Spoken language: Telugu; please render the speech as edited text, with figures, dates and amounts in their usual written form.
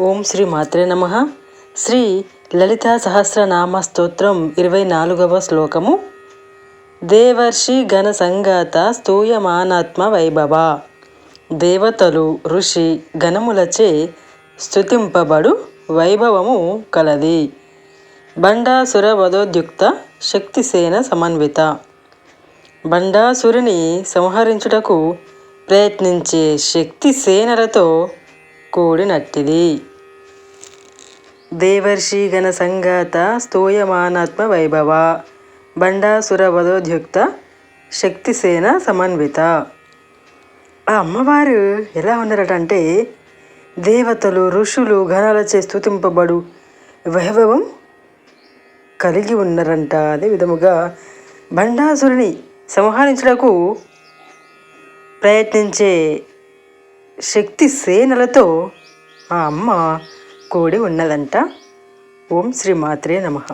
ఓం శ్రీ మాత్రే నమః. శ్రీ లలితా సహస్రనామ స్తోత్రం 24వ శ్లోకము. దేవర్షి గణ సంగాత స్తూయమానాత్మ వైభవ. దేవతలు ఋషి గణములచే స్తుతింపబడు వైభవము కలది. బండాసుర వధోద్యుక్త శక్తిసేన సమన్విత. బండాసురుని సంహరించుటకు ప్రయత్నించే శక్తి సేనలతో కూడినట్టిది. దేవర్షి గణ సంగాత స్తూయమానాత్మ వైభవ. బండాసుర వధోద్యుక్త శక్తిసేన సమన్విత. ఆ అమ్మవారు ఎలా ఉన్నారటంటే దేవతలు ఋషులు గణాలచే స్తుతింపబడు వైభవం కలిగి ఉన్నారంట. అదే విధముగా బండాసురుని సంహరించుటకు ప్రయత్నించే శక్తి సేనలతో ఆ అమ్మ కూడి ఉన్నదంట. ఓం శ్రీ మాత్రే నమః.